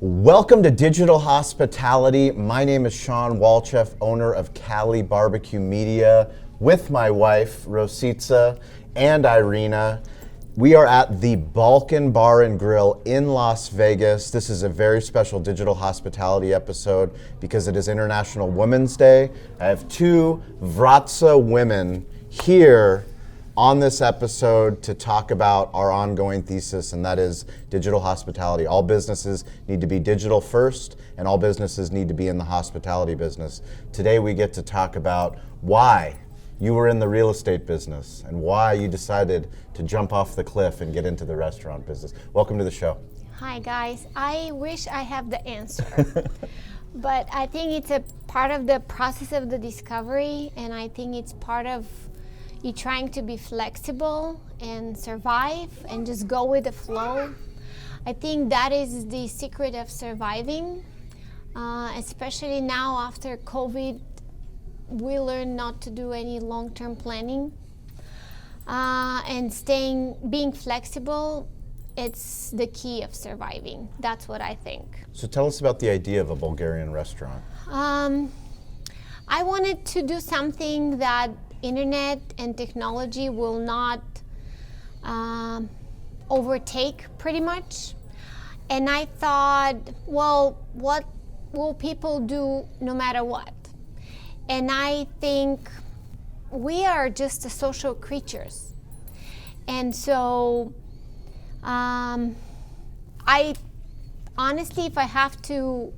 Welcome to Digital Hospitality. My name is Sean Walchef, owner of Cali Barbecue Media, with my wife, Rositza, and Irena. We are at the Balkan Bar and Grill in Las Vegas. This is a very special digital hospitality episode because it is International Women's Day. I have two Vratsa women here on this episode to talk about our ongoing thesis, and that is digital hospitality. All businesses need to be digital first, and all businesses need to be in the hospitality business. Today we get to talk about why you were in the real estate business and why you decided to jump off the cliff and get into the restaurant business. Welcome to the show. Hi guys, I wish I have the answer, but I think it's a part of the process of the discovery, and I think it's part of you trying to be flexible and survive and just go with the flow. I think that is the secret of surviving, especially now after COVID. We learned not to do any long-term planning, and being flexible. It's the key of surviving. That's what I think. So tell us about the idea of a Bulgarian restaurant. I wanted to do something that internet and technology will not overtake, pretty much. And I thought, well, what will people do no matter what? And I think we are just a social creatures. And so I honestly, if I have to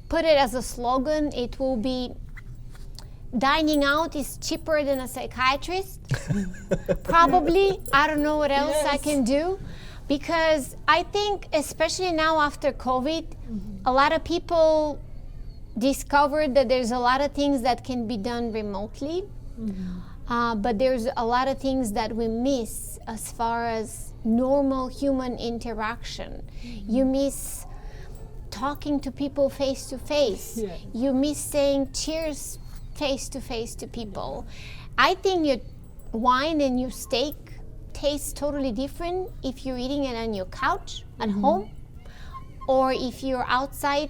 put it as a slogan, it will be dining out is cheaper than a psychiatrist. Probably. I don't know what else I can do. Because I think, especially now after COVID, a lot of people discovered that there's a lot of things that can be done remotely. But there's a lot of things that we miss as far as normal human interaction. You miss talking to people face to face. You miss saying cheers face to face to people. I think your wine and your steak taste totally different if you're eating it on your couch at home or if you're outside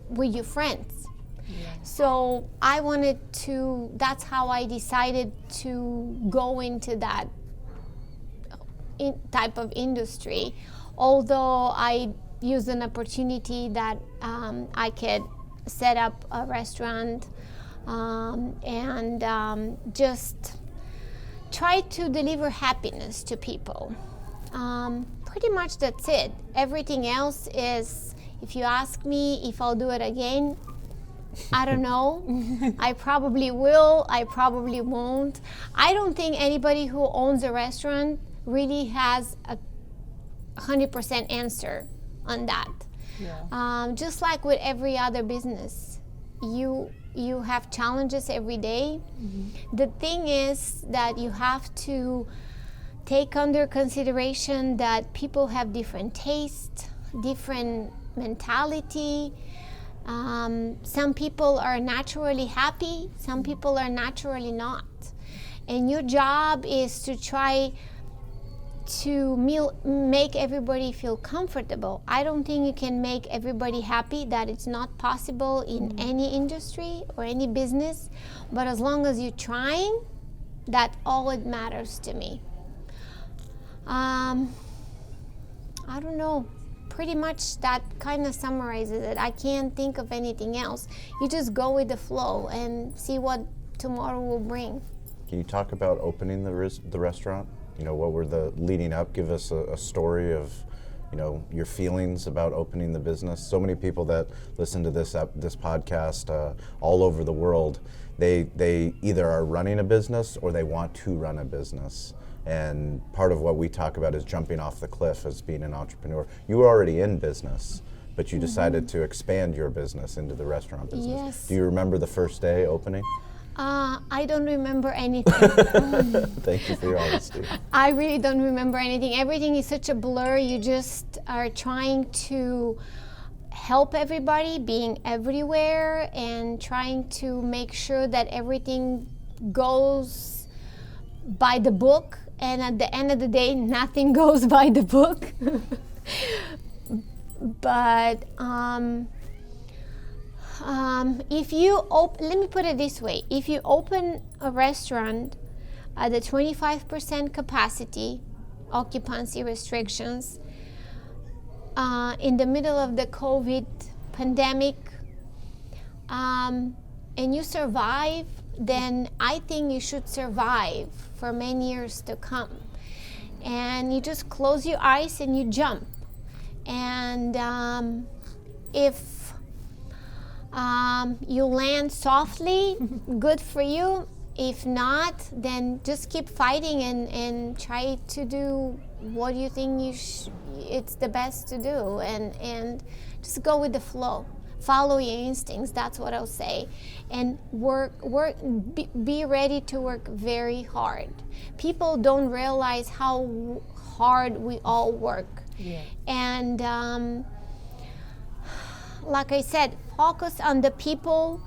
with your friends. So I wanted to, that's how I decided to go into that type of industry. Although I used an opportunity that I could set up a restaurant and just try to deliver happiness to people. Pretty much that's it. Everything else is, if you ask me if I'll do it again, I don't know. I probably will, I probably won't. I don't think anybody who owns a restaurant really has a 100% answer on that. Just like with every other business, you have challenges every day. The thing is that you have to take under consideration that people have different tastes, different mentality. Some people are naturally happy, some people are naturally not. And your job is to try to make everybody feel comfortable. I don't think you can make everybody happy. That it's not possible in any industry or any business. But as long as you're trying, that's all it matters to me. I don't know. Pretty much that kind of summarizes it. I can't think of anything else. You just go with the flow and see what tomorrow will bring. Can you talk about opening the restaurant? You know, what were the leading up? Give us a story of, you know, your feelings about opening the business. So many people that listen to this podcast all over the world, they either are running a business or they want to run a business. And part of what we talk about is jumping off the cliff as being an entrepreneur. You were already in business, but you decided to expand your business into the restaurant business. Yes. Do you remember the first day opening? I don't remember anything. Thank you for your honesty. I really don't remember anything. Everything is such a blur. You just are trying to help everybody, being everywhere, and trying to make sure that everything goes by the book. And at the end of the day, nothing goes by the book. But if you let me put it this way: if you open a restaurant at the 25% capacity, occupancy restrictions, in the middle of the COVID pandemic, and you survive, then I think you should survive for many years to come. And you just close your eyes and you jump. And if you land softly, good for you. If not, then just keep fighting and try to do what you think it's the best to do, and just go with the flow. Follow your instincts. That's what I'll say. And be ready to work very hard. People don't realize how hard we all work. Yeah. And like I said, focus on the people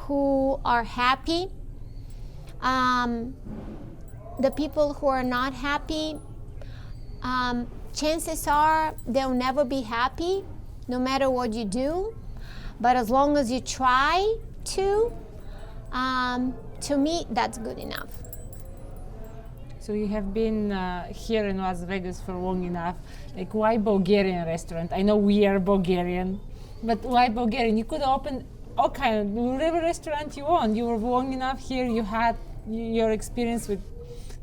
who are happy. The people who are not happy, chances are they'll never be happy no matter what you do. But as long as you try to me, that's good enough. So you have been here in Las Vegas for long enough. Like, why Bulgarian restaurant? I know we are Bulgarian, but why Bulgarian? You could open all kind of whatever restaurant you want. You were long enough here. You had your experience with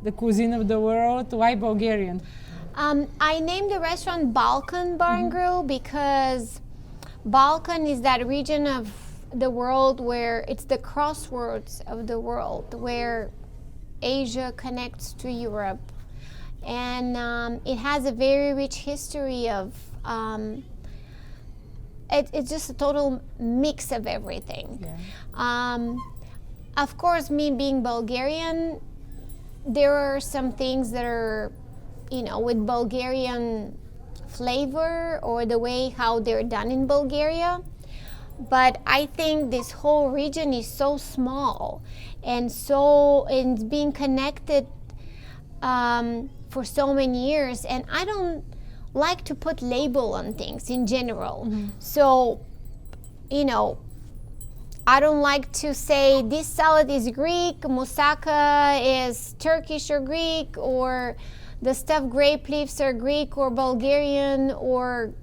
the cuisine of the world. Why Bulgarian? I named the restaurant Balkan Bar and Grill because Balkan is that region of the world where it's the crossroads of the world, where Asia connects to Europe. And it has a very rich history of, it's just a total mix of everything. Yeah. Of course, me being Bulgarian, there are some things that are, with Bulgarian flavor or the way how they're done in Bulgaria. But I think this whole region is so small and it's being connected for so many years, and I don't like to put label on things in general. So, I don't like to say this salad is Greek, moussaka is Turkish or Greek, or the stuffed grape leaves are Greek or Bulgarian or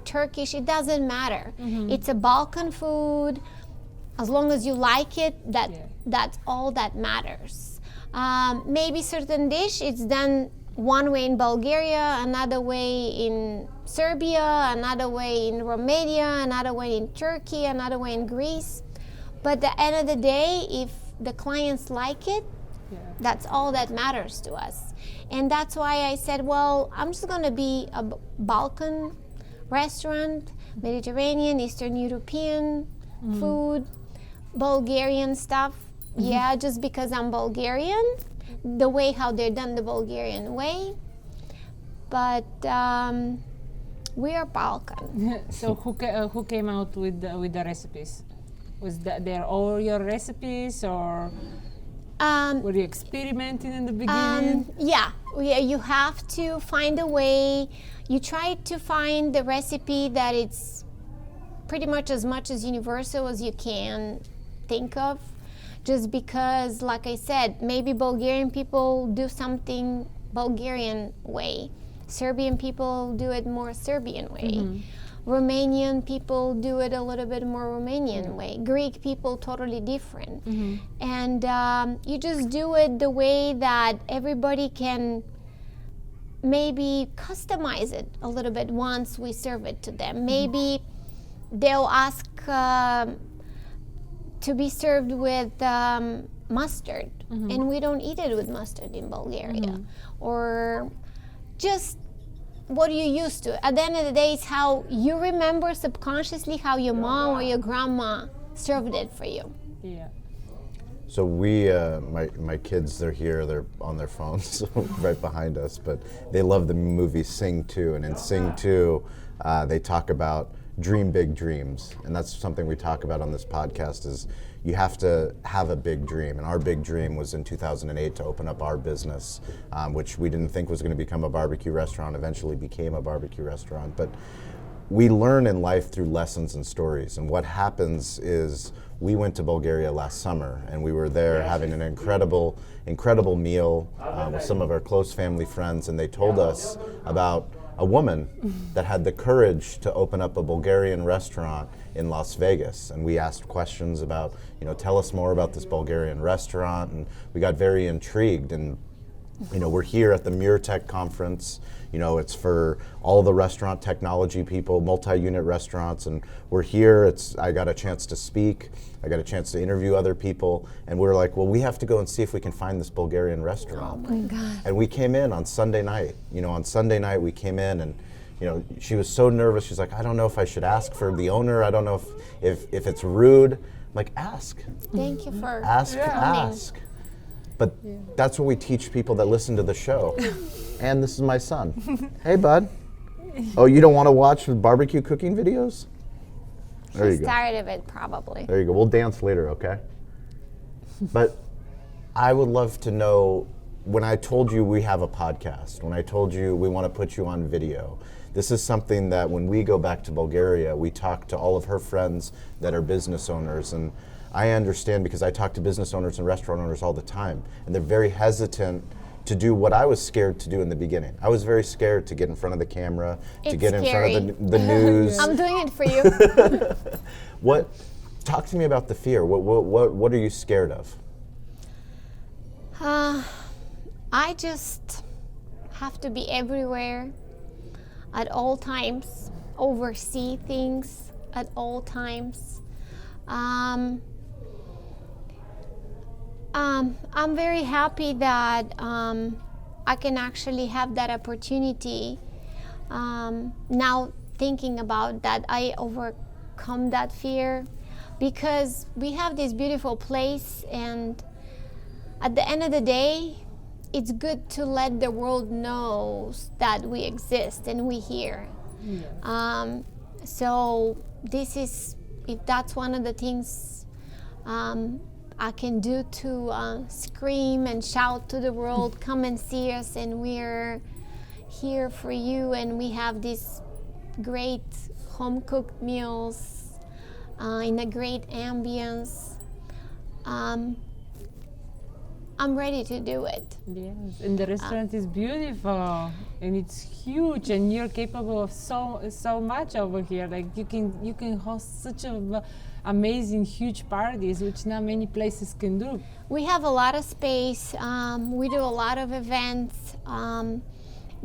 Turkish. It doesn't matter. It's a Balkan food. As long as you like it, that's all that matters. Maybe certain dish, it's done one way in Bulgaria, another way in Serbia, another way in Romania, another way in Turkey, another way in Greece. But at the end of the day, if the clients like it, that's all that matters to us. And that's why I said, well, I'm just going to be a Balkan restaurant, Mediterranean, Eastern European food, Bulgarian stuff. Yeah, just because I'm Bulgarian, the way how they're done the Bulgarian way. But we are Balkan. So who came out with the recipes? Was there all your recipes, or were you experimenting in the beginning? Yeah, you have to find a way. You try to find the recipe that it's pretty much as universal as you can think of. Just because, like I said, maybe Bulgarian people do something Bulgarian way. Serbian people do it more Serbian way. Romanian people do it a little bit more Romanian way. Greek people, totally different. And you just do it the way that everybody can maybe customize it a little bit once we serve it to them. Maybe they'll ask to be served with mustard, and we don't eat it with mustard in Bulgaria. Or just what are you used to? At the end of the day, it's how you remember subconsciously how your mom or your grandma served it for you. Yeah. So we, my kids, they're here, they're on their phones right behind us, but they love the movie Sing 2, and in Sing 2, they talk about dream big dreams, and that's something we talk about on this podcast is you have to have a big dream, and our big dream was in 2008 to open up our business, which we didn't think was going to become a barbecue restaurant, eventually became a barbecue restaurant. But we learn in life through lessons and stories. And what happens is we went to Bulgaria last summer, and we were there having an incredible meal with some of our close family friends, and they told us about a woman that had the courage to open up a Bulgarian restaurant in Las Vegas. And we asked questions about, tell us more about this Bulgarian restaurant, and we got very intrigued. And we're here at the MuirTech conference. It's for all the restaurant technology people, multi-unit restaurants, and we're here. I got a chance to speak. I got a chance to interview other people, and we're like, well, we have to go and see if we can find this Bulgarian restaurant. Oh my God. And we came in on Sunday night. On Sunday night we came in, and she was so nervous. She's like, I don't know if I should ask for the owner. I don't know if it's rude. I'm like, ask. Thank you for Ask. coming. But that's what we teach people that listen to the show. And this is my son. Hey, bud. Oh, you don't want to watch barbecue cooking videos? There you He's go. tired of it, probably. There you go. We'll dance later, okay? But I would love to know, when I told you we have a podcast, when I told you we want to put you on video, this is something that when we go back to Bulgaria, we talk to all of her friends that are business owners. And I understand, because I talk to business owners and restaurant owners all the time, and they're very hesitant to do what I was scared to do in the beginning. I was very scared to get in front of the camera, to It's get in scary. front of the news. I'm doing it for you. Talk to me about the fear. What are you scared of? I just have to be everywhere at all times, oversee things at all times. I'm very happy that I can actually have that opportunity. Now thinking about that, I overcome that fear, because we have this beautiful place, and at the end of the day, it's good to let the world know that we exist and we here. Yeah. So this is, if that's one of the things I can do to scream and shout to the world, come and see us, and we're here for you, and we have these great home-cooked meals in a great ambience. I'm ready to do it. Yes, and the restaurant is beautiful, and it's huge, and you're capable of so much over here. Like you can host such amazing huge parties, which not many places can do. We have a lot of space. We do a lot of events.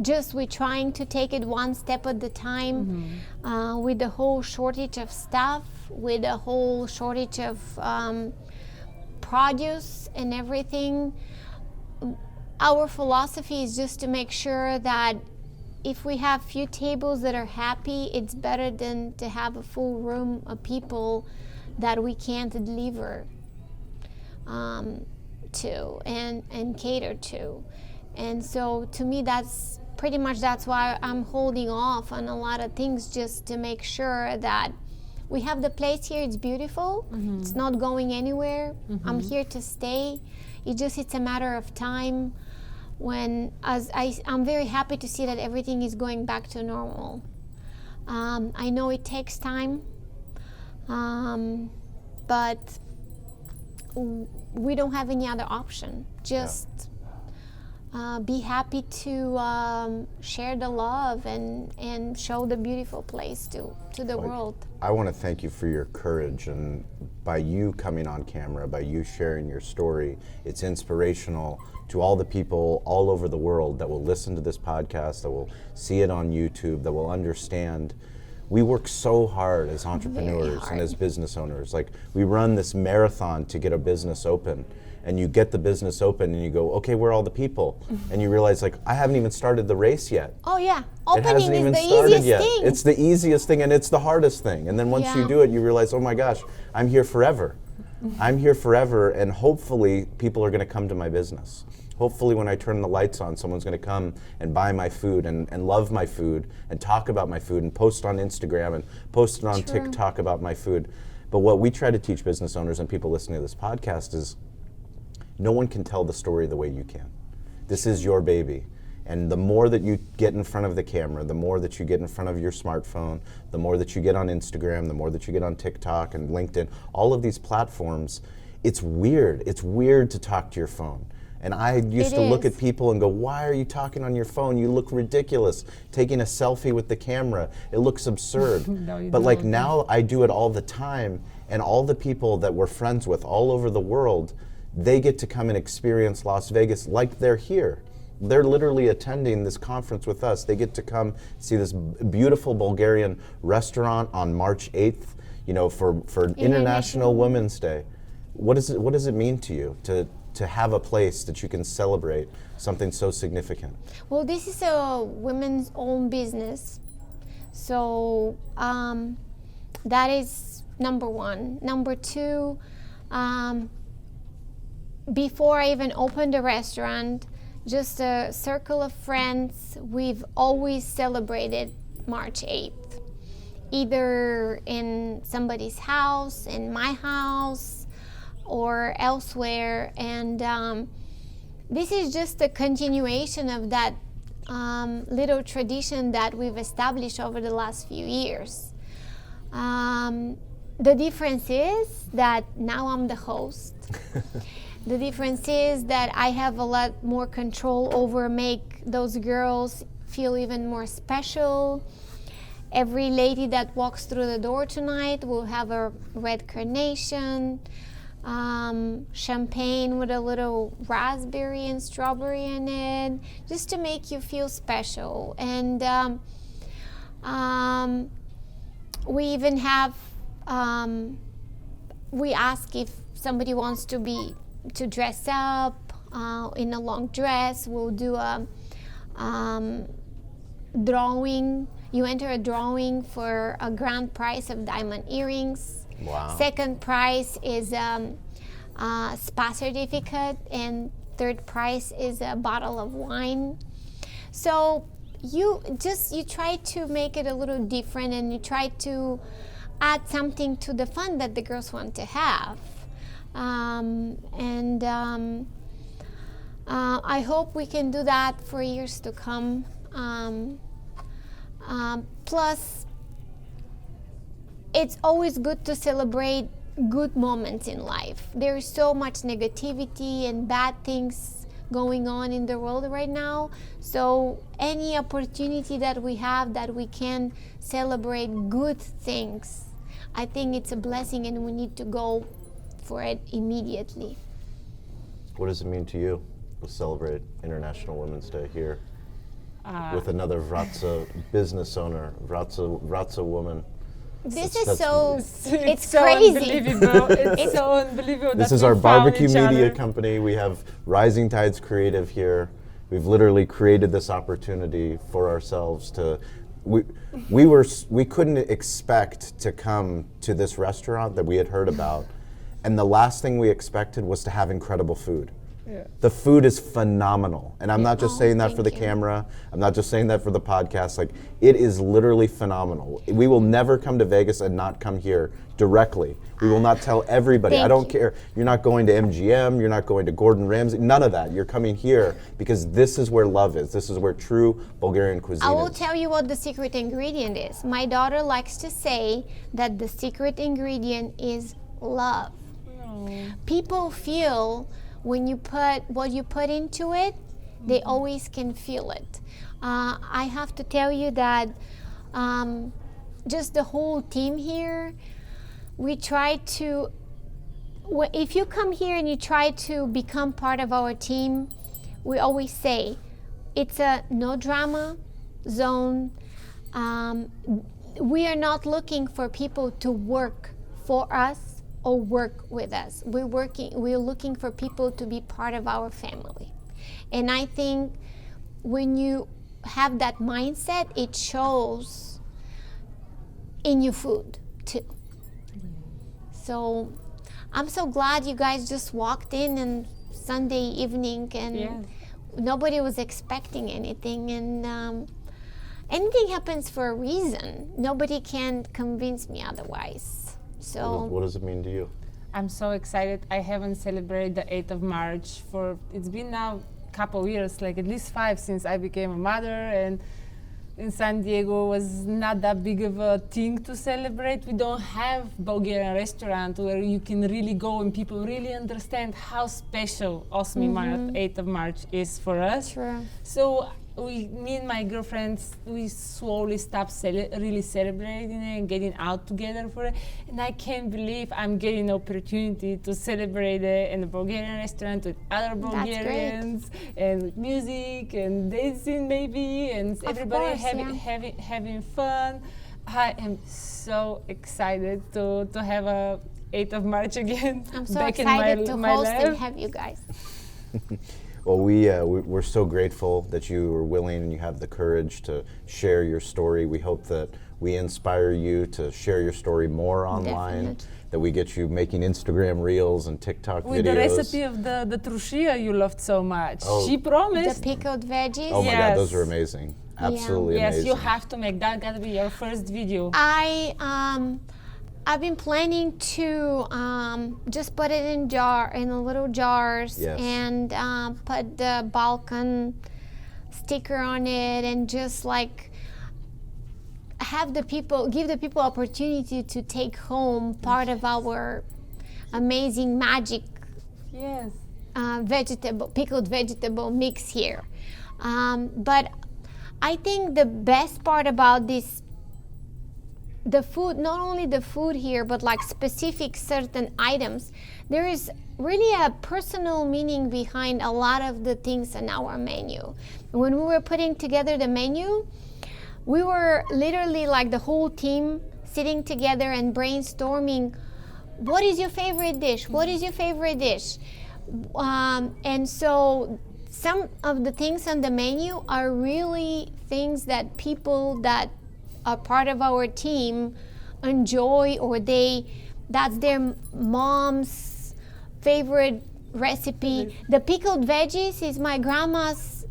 Just we're trying to take it one step at a time. With the whole shortage of staff, with the whole shortage of produce and everything, our philosophy is just to make sure that if we have few tables that are happy, it's better than to have a full room of people that we can't deliver to and cater to. And so to me, that's pretty much, that's why I'm holding off on a lot of things, just to make sure that we have the place here. It's beautiful. It's not going anywhere. I'm here to stay. It's a matter of time when, I'm very happy to see that everything is going back to normal. I know it takes time, but we don't have any other option. Just be happy to share the love and show the beautiful place to the world. I want to thank you for your courage, and by you coming on camera, by you sharing your story, it's inspirational to all the people all over the world that will listen to this podcast, that will see it on YouTube, that will understand. We work so hard as entrepreneurs and as business owners. Like, we run this marathon to get a business open, and you get the business open and you go, okay, where are all the people? And you realize, like, I haven't even started the race yet. Oh yeah, It opening hasn't is even the started easiest yet. thing. It's the easiest thing, and it's the hardest thing. And then once you Yeah. do it, you realize, oh my gosh, I'm here forever. I'm here forever, and hopefully people are gonna come to my business. Hopefully when I turn the lights on, someone's gonna come and buy my food and love my food and talk about my food and post on Instagram and post it on TikTok about my food. But what we try to teach business owners and people listening to this podcast is no one can tell the story the way you can. This is your baby. And the more that you get in front of the camera, the more that you get in front of your smartphone, the more that you get on Instagram, the more that you get on TikTok and LinkedIn, all of these platforms, it's weird. It's weird to talk to your phone. And I used to look at people and go, why are you talking on your phone? You look ridiculous. Taking a selfie with the camera, it looks absurd. No, but like now I do it all the time, and all the people that we're friends with all over the world, they get to come and experience Las Vegas like they're here. They're literally attending this conference with us. They get to come see this beautiful Bulgarian restaurant on March 8th, you know, for International Women's Day. What does it mean to you to have a place that you can celebrate something so significant? Well, this is a women's own business. So that is number one. Number two, before I even opened the restaurant, just a circle of friends, we've always celebrated March 8th, either in somebody's house, in my house, or elsewhere. And this is just a continuation of that little tradition that we've established over the last few years. The difference is that now I'm the host. The difference is that I have a lot more control over make those girls feel even more special. Every lady that walks through the door tonight will have a red carnation, champagne with a little raspberry and strawberry in it, just to make you feel special. And we even have, we ask if somebody wants to dress up in a long dress. We'll do a drawing. You enter a drawing for a grand prize of diamond earrings. Wow. Second prize is a spa certificate, and third prize is a bottle of wine. So you try to make it a little different, and you try to add something to the fun that the girls want to have. I hope we can do that for years to come. Plus, it's always good to celebrate good moments in life. There is so much negativity and bad things going on in the world right now. So any opportunity that we have that we can celebrate good things, I think it's a blessing, and we need to go for it immediately. What does it mean to you to celebrate International Women's Day here with another Vratsa business owner, Vratsa woman? This That's is so, really- it's crazy. Unbelievable. It's so unbelievable. This that is we our found barbecue each media other. company. We have Rising Tides Creative here. We've literally created this opportunity for ourselves to. We couldn't expect to come to this restaurant that we had heard about, and the last thing we expected was to have incredible food. Yeah. The food is phenomenal, and I'm not just saying that for the thank you. camera. I'm not just saying that for the podcast. Like, it is literally phenomenal. We will never come to Vegas and not come here directly. We will not tell everybody. I Thank don't you. care. You're not going to MGM. You're not going to Gordon Ramsay. None of that. You're coming here because this is where love is. This is where true Bulgarian cuisine I will is. tell you what the secret ingredient is. My daughter likes to say that the secret ingredient is love. People feel when you put what you put into it, they always can feel it. I have to tell you that just the whole team here, we try to, if you come here and you try to become part of our team, we always say it's a no drama zone. We are not looking for people to work for us or work with us. We're looking for people to be part of our family. And I think when you have that mindset, it shows in your food too. So I'm so glad you guys just walked in on Sunday evening, and nobody was expecting anything, and anything happens for a reason. Nobody can convince me otherwise. So What does it mean to you? I'm so excited. I haven't celebrated the 8th of March it's been now a couple years, like at least 5 since I became a mother, and in San Diego was not that big of a thing to celebrate. We don't have Bulgarian restaurant where you can really go and people really understand how special 8 March, 8th of March is for us. True. So me and my girlfriends, we slowly stopped really celebrating it and getting out together for it. And I can't believe I'm getting the opportunity to celebrate it in a Bulgarian restaurant with other Bulgarians and with music and dancing maybe, and everybody having fun. I am so excited to have a 8th of March again. I'm so back excited in to my host life. and have you guys. Well, we're so grateful that you are willing and you have the courage to share your story. We hope that we inspire you to share your story more online, Definitely. that we get you making Instagram reels and TikTok With videos. the recipe of the trushia you loved so much. Oh. She promised. The pickled veggies. Oh my God, Yes. those are amazing. Absolutely Yes, amazing. you have to make that. Gotta be your first video. I've been planning to just put it in little jars, Yes. and put the Balkan sticker on it, and just like give the people opportunity to take home part of our amazing magic Yes. pickled vegetable mix here. But I think the best part about this, the food, not only the food here, but like specific certain items, there is really a personal meaning behind a lot of the things on our menu. When we were putting together the menu, we were literally like the whole team sitting together and brainstorming, what is your favorite dish? What is your favorite dish? And so some of the things on the menu are really things that people that are part of our team enjoy, or that's their mom's favorite recipe. The pickled veggies is my grandma's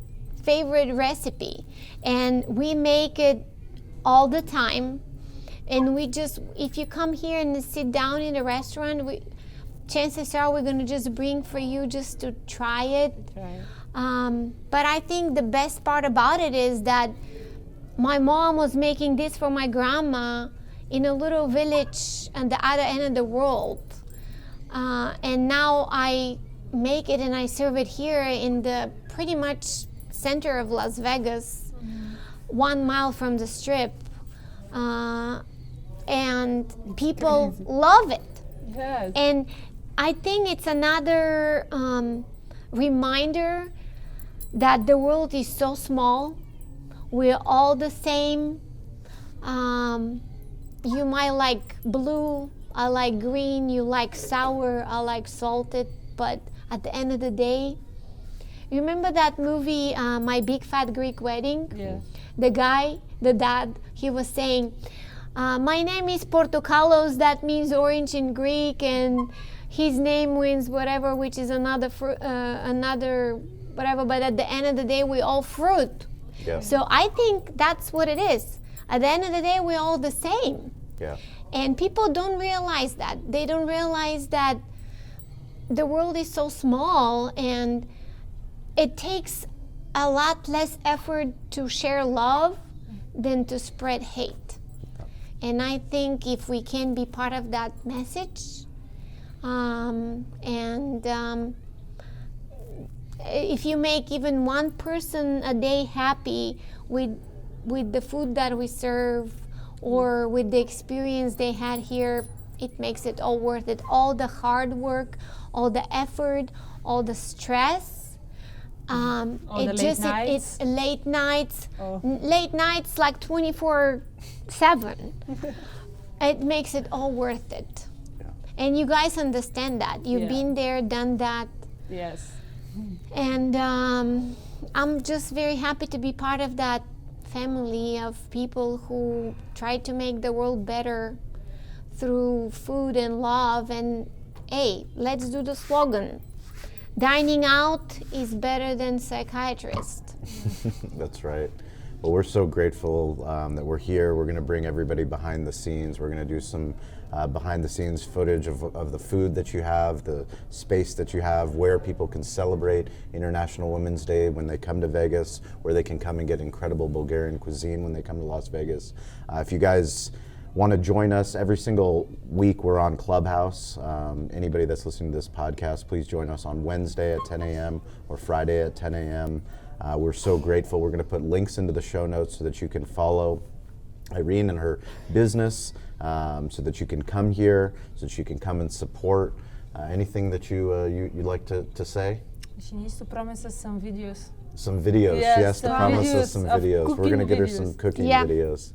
favorite recipe, and we make it all the time. And we just, if you come here and sit down in the restaurant, chances are we're going to just bring for you just to try it. But I think the best part about it is that my mom was making this for my grandma in a little village on the other end of the world. And now I make it and I serve it here in the pretty much center of Las Vegas, 1 mile from the Strip. And people love it. Yes. And I think it's another reminder that the world is so small. We're all the same. You might like blue, I like green, you like sour, I like salted, but at the end of the day, remember that movie, My Big Fat Greek Wedding? Yeah. The dad, he was saying, my name is Portokalos, that means orange in Greek, and his name means whatever, which is another whatever, but at the end of the day, we all fruit. Yeah. So I think that's what it is. At the end of the day, we're all the same. Yeah. And people don't realize that. They don't realize that the world is so small, and it takes a lot less effort to share love than to spread hate. And I think if we can be part of that message, if you make even one person a day happy with the food that we serve, or with the experience they had here, it makes it all worth it. All the hard work, all the effort, all the stress. It's late nights. Late nights like 24/7. It makes it all worth it. Yeah. And you guys understand that. You've Yeah. been there, done that. Yes. And I'm just very happy to be part of that family of people who try to make the world better through food and love. And hey, let's do the slogan. Dining out is better than psychiatrist. That's right. Well, we're so grateful that we're here. We're going to bring everybody behind the scenes. We're going to do some behind the scenes footage of the food that you have, the space that you have, where people can celebrate International Women's Day when they come to Vegas, where they can come and get incredible Bulgarian cuisine when they come to Las Vegas. If you guys want to join us, every single week we're on Clubhouse. Anybody that's listening to this podcast, please join us on Wednesday at 10 a.m. or Friday at 10 a.m. We're so grateful. We're going to put links into the show notes so that you can follow Irene and her business, so that you can come here, so that you can come and support. Anything that you'd like to say? She needs to promise us some videos. Some videos. Yes, She has to some promise videos us some of videos. We're going to get her cooking some videos. cooking Yeah. videos.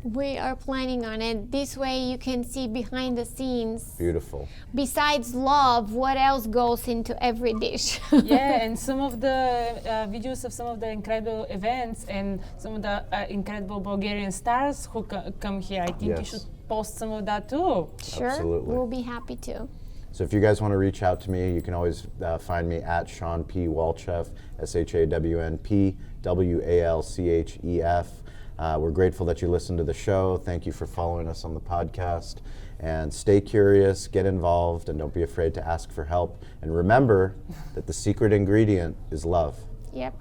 We are planning on it. This way you can see behind the scenes. Beautiful. Besides love, what else goes into every dish? Yeah, and some of the videos of some of the incredible events and some of the incredible Bulgarian stars who come here. I think you Yes. should post some of that too. Sure, Absolutely. we'll be happy to. So if you guys want to reach out to me, you can always find me at Sean P. Walchef, ShawnPWalchef. We're grateful that you listened to the show. Thank you for following us on the podcast. And stay curious, get involved, and don't be afraid to ask for help. And remember that the secret ingredient is love. Yep.